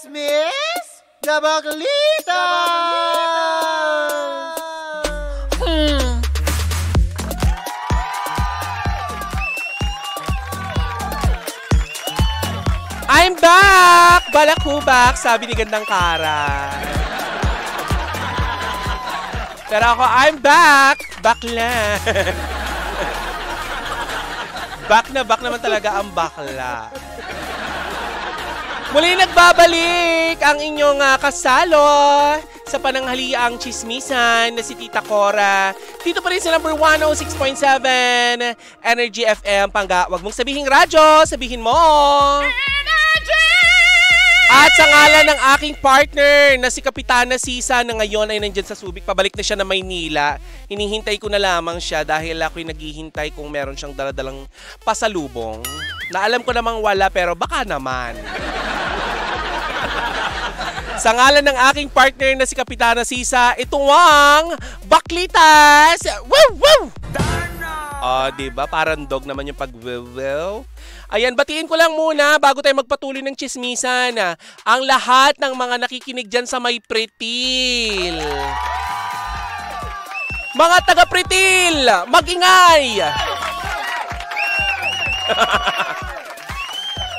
Chismis na Baklita! I'm back! Balakubak, sabi ni Gandang Kara. Pero ako, I'm back! Bakla. Back naman talaga ang bakla. Muli nagbabalik ang inyong kasalo sa pananghaliang chismisan na si Tita Cora. Dito pa rin sa number 106.7 Energy FM. Pangga, wag mong sabihin radyo, sabihin mo. At sa ngalan ng aking partner na si Kapitana Sisa na ngayon ay nandyan sa Subic, pabalik na siya na Maynila. Hinihintay ko na lamang siya dahil ako'y naghihintay kung meron siyang daladalang pasalubong. Na alam ko namang wala pero baka naman. Sa ngalan ng aking partner na si Kapitana Sisa, ito ang Baklitas! Woo! Woo! Diba? Parang dog naman yung pag-wow. Ayan, batiin ko lang muna bago tayo magpatuloy ng chismisan. Ang lahat ng mga nakikinig dyan sa may Pretil. Mga taga-Pretil, mag-ingay!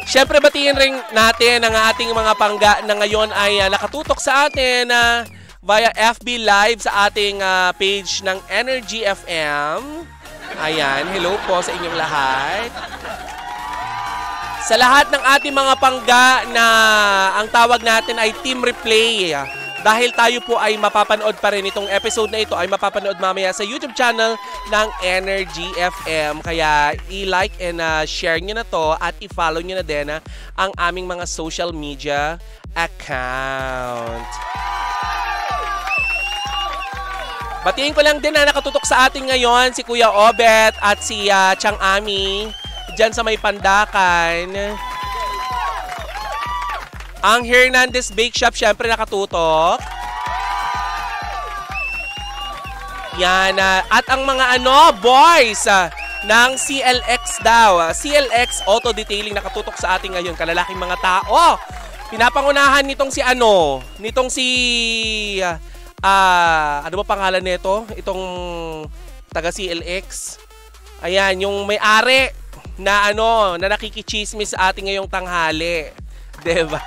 Siyempre, batiin rin natin ang ating mga pangga na ngayon ay nakatutok sa atin via FB Live sa ating page ng Energy FM. Ayan, hello po sa inyong lahat. Sa lahat ng ating mga pangga na ang tawag natin ay Team Replay. Dahil tayo po ay mapapanood pa rin itong episode na ito ay mapapanood mamaya sa YouTube channel ng Energy FM. Kaya i-like and share nyo na to at i-follow nyo na din ang aming mga social media account. Batiin ko lang din na nakatutok sa atin ngayon si Kuya Obet at si Chang Ami. Diyan sa may Pandakan. Ang Hernandez Bake Shop, syempre nakatutok. Yan. At ang mga boys ng CLX daw. CLX Auto Detailing nakatutok sa ating ngayon. Kalalaking mga tao. Pinapangunahan nitong si Nitong si... ano ba pangalan nito? Itong taga CLX. Ayan, yung may-ari na na nakikichismis sa ating ngayong tanghali. Diba?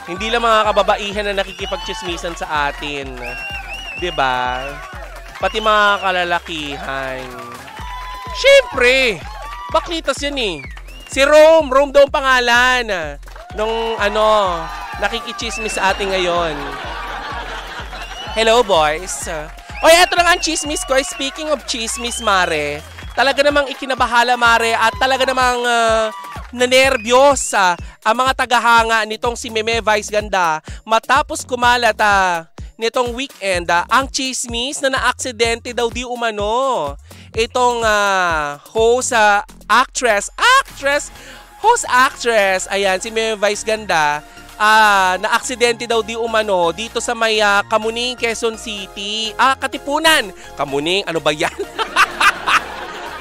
Hindi lang mga kababaihan na nakikipagchismisan sa atin. Diba? Pati mga kalalakihan. Siyempre! Baklitas yan eh. Si Rome daw ang pangalan. Nung nakikichismis sa atin ngayon. Hello boys. Oy, eto na nga ang chismis ko. Speaking of chismis, Mare. Talaga namang ikinabahala, Mare, at talaga namang nanerbyos ang mga tagahanga nitong si Meme Vice Ganda matapos kumalat nitong weekend ang chismis na naaksidente daw di umano. Itong host actress, ayan, si Meme Vice Ganda, na-aksidente daw di umano dito sa may Kamuning, Quezon City. Katipunan. Kamuning, ano ba yan?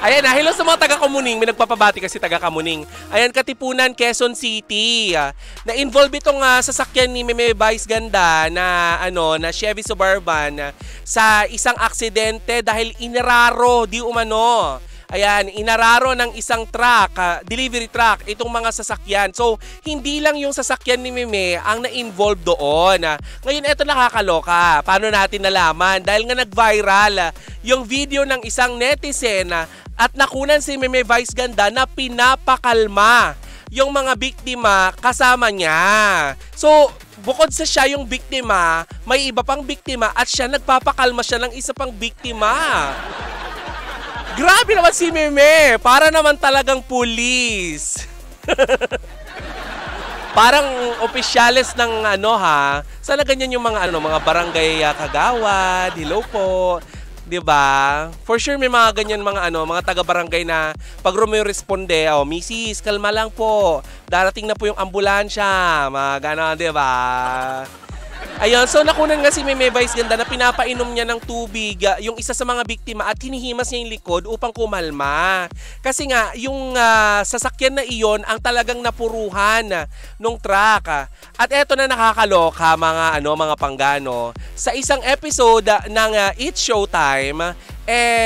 Ayan hello sa mga taga-Kamuning. May nagpapabati kasi taga-Kamuning. Ayan, Katipunan, Quezon City. Na-involve itong sasakyan ni Meme Vice Ganda na, na Chevy Suburban sa isang aksidente dahil inararo di umano. Ayan, inararo ng isang truck, delivery truck, itong mga sasakyan. So, hindi lang yung sasakyan ni Meme ang na-involve doon. Ngayon, eto nakakaloka. Paano natin nalaman? Dahil nga nag-viral yung video ng isang netizen at nakunan si Meme Vice Ganda na pinapakalma yung mga biktima kasama niya. So, bukod sa siya yung biktima, may iba pang biktima at siya nagpapakalma siya ng isa pang biktima. Grabe naman si Meme. Para naman talagang pulis. Parang opisyales ng Sana ganyan yung mga mga barangay kagawad. Hello po. 'Di ba? For sure may mga ganyan mga mga taga-barangay na pag rumisponde, Mrs. kalma lang po. Darating na po yung ambulansya. Mga gano'n, 'di ba? Ayun, so nakunan nga si Meme Vice Ganda na pinapainom niya ng tubig yung isa sa mga biktima at hinihimas niya yung likod upang kumalma. Kasi nga, yung sasakyan na iyon ang talagang napuruhan nung truck. At eto na nakakaloka mga panggano. Sa isang episode ng It's Showtime,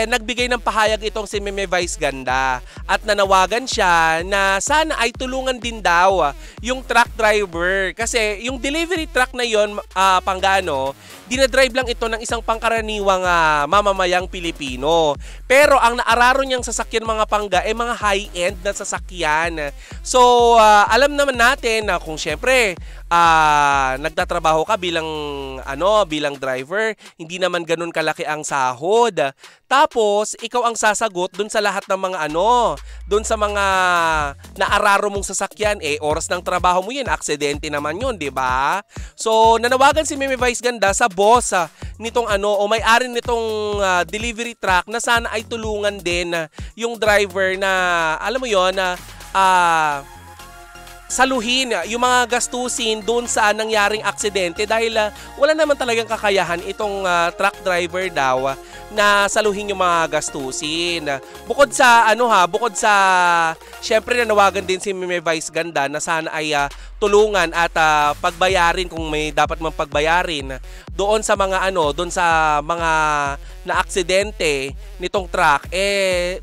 nagbigay ng pahayag itong si Meme Vice Ganda at nanawagan siya na sana ay tulungan din daw yung truck driver kasi yung delivery truck na yon panggano, dinadrive lang ito ng isang pangkaraniwang mamamayang Pilipino. Pero ang naararo niyang sasakyan mga pangga mga high-end na sasakyan. So alam naman natin na kung syempre nagtatrabaho ka bilang driver, hindi naman ganun kalaki ang sahod. Tapos ikaw ang sasagot dun sa lahat ng mga dun sa mga naararo mong sasakyan, oras ng trabaho mo 'yun, aksidente naman 'yun, 'di ba? So nanawagan si Meme Vice Ganda sa boss nitong o may-ari nitong delivery truck na sana ay tulungan din yung driver na alam mo 'yon na saluhin yung mga gastusin doon sa nangyaring aksidente dahil wala naman talagang kakayahan itong truck driver daw na saluhin yung mga gastusin. Bukod sa syempre nanawagan din si Meme Vice Ganda na sana ay tulungan at pagbayarin kung may dapat mang pagbayarin doon sa mga na aksidente nitong truck.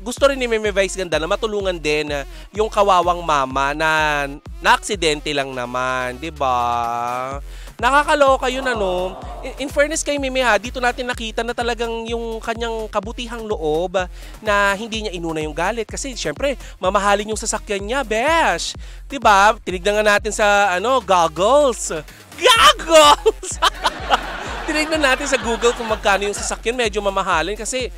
Gusto rin ni Meme Vice Ganda na matulungan din yung kawawang mama na aksidente lang naman, 'di ba? Nakakaloka yun In fairness kay Meme dito natin nakita na talagang yung kanyang kabutihang loob na hindi niya inuna yung galit kasi syempre mamahalin yung sasakyan niya, besh. 'Di ba? Tinignan nga natin sa goggles. Goggles. Tinignan natin sa Google kung magkano yung sasakyan, medyo mamahalin kasi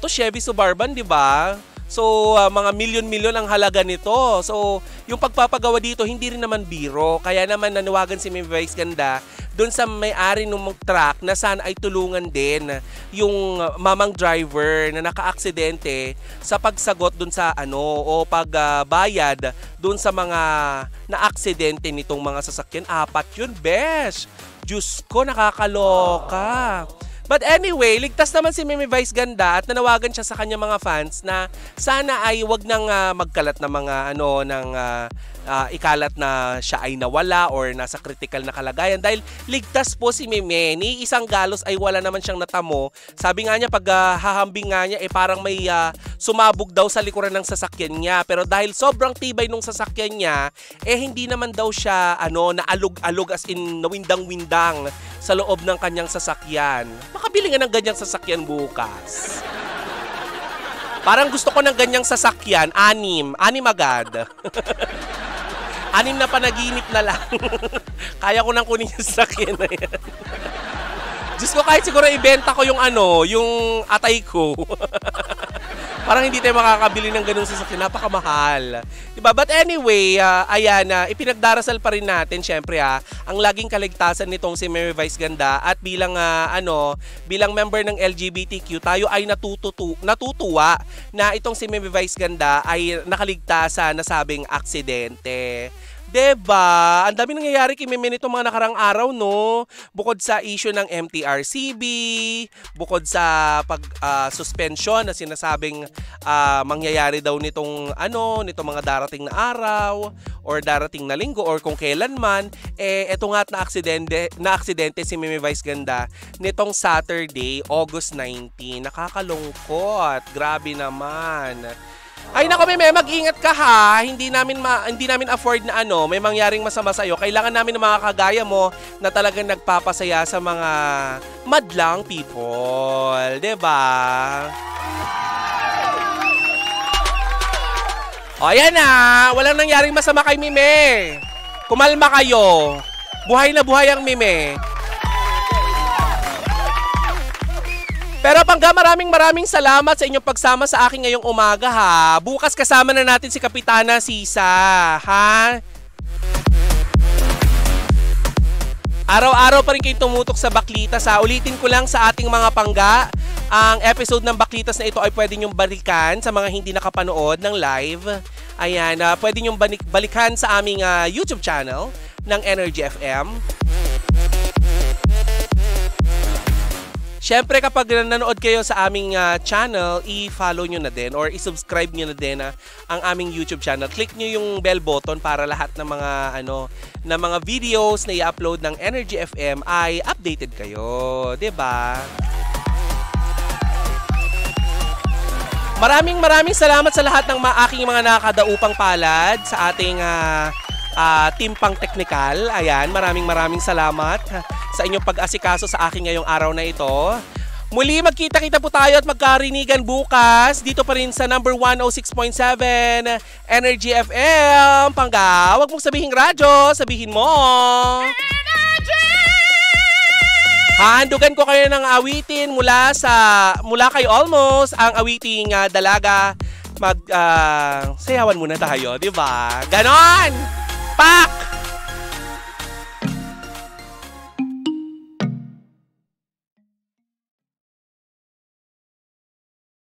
Chevy Suburban, 'di ba? So, mga milyon-milyon ang halaga nito. So, yung pagpapagawa dito, hindi rin naman biro. Kaya naman nanawagan si Meme Vice Ganda doon sa may-ari ng truck na sana ay tulungan din yung mamang driver na naka-aksidente sa pagsagot doon sa pagbayad doon sa mga na-aksidente nitong mga sasakyan. 4 yun, besh! Diyos ko, nakakaloka. But anyway, ligtas naman si Meme Vice Ganda at nanawagan siya sa kanyang mga fans na sana ay wag nang magkalat na mga ikalat na siya ay nawala or nasa critical na kalagayan dahil ligtas po si Meme. Ni isang galos ay wala naman siyang natamo. Sabi nga niya pag hahambing nga niya parang may sumabog daw sa likuran ng sasakyan niya. Pero dahil sobrang tibay nung sasakyan niya, hindi naman daw siya naalog-alog as in nawindang-windang sa loob ng kanyang sasakyan. Makabili nga ng ganyang sasakyan bukas. Parang gusto ko ng ganyang sasakyan, 6 agad. 6 na panaginip na lang. Kaya ko nang kunin yung sasakyan na yan. Diyos ko, kahit siguro ibenta ko yung yung atay ko. Parang hindi tayo makakabili ng ganung sasakyan. Napakamahal. Diba? But anyway, ipinagdarasal pa rin natin, syempre ang laging kaligtasan nitong si Meme Vice Ganda at bilang member ng LGBTQ, tayo ay natutuwa na itong si Meme Vice Ganda ay nakaligtas sa nasabing aksidente. Diba? Ang dami nangyayari kay Meme nitong mga nakarang araw, no? Bukod sa issue ng MTRCB, bukod sa suspension na sinasabing mangyayari daw nitong mga darating na araw or darating na linggo or kung kailan man, eto nga at na aksidente si Meme Vice Ganda nitong Saturday, August 19. Nakakalungkot. Grabe naman. Ay nako Meme, mag-ingat ka ha. Hindi namin afford na may mangyaring masama sa iyo. Kailangan namin ng mga kagaya mo na talagang nagpapasaya sa mga madlang people, 'di ba? O yan na, walang nangyaring masama kay Meme. Kumalma kayo. Buhay na buhay ang Meme. Pero Pangga, maraming salamat sa inyong pagsama sa akin ngayong umaga ha. Bukas kasama na natin si Kapitana Sisa, ha? Araw-araw pa rin kayong tumutok sa Baklitas ha. Ulitin ko lang sa ating mga Pangga, ang episode ng Baklitas na ito ay pwede nyong balikan sa mga hindi nakapanood ng live. Ayan, pwede nyong balikan sa aming YouTube channel ng Energy FM. Syempre kapag nanonood kayo sa aming channel, i-follow nyo na din or i-subscribe nyo na din ang aming YouTube channel. Click nyo yung bell button para lahat ng mga na mga videos na i-upload ng Energy FM ay updated kayo, 'di ba? Maraming salamat sa lahat ng aking mga nakadaupang palad sa ating team pang technical. Ayan, maraming salamat sa inyong pag-asikaso sa akin ngayong araw na ito. Muli magkita-kita po tayo at magkarinigan bukas dito pa rin sa number 106.7 Energy FM. Pangga, wag mong sabihin radyo, sabihin mo hahandugan ko kayo ng awitin mula kay Almost, ang awiting Dalaga. Sayawan muna tayo, di ba? Ganon! Pak!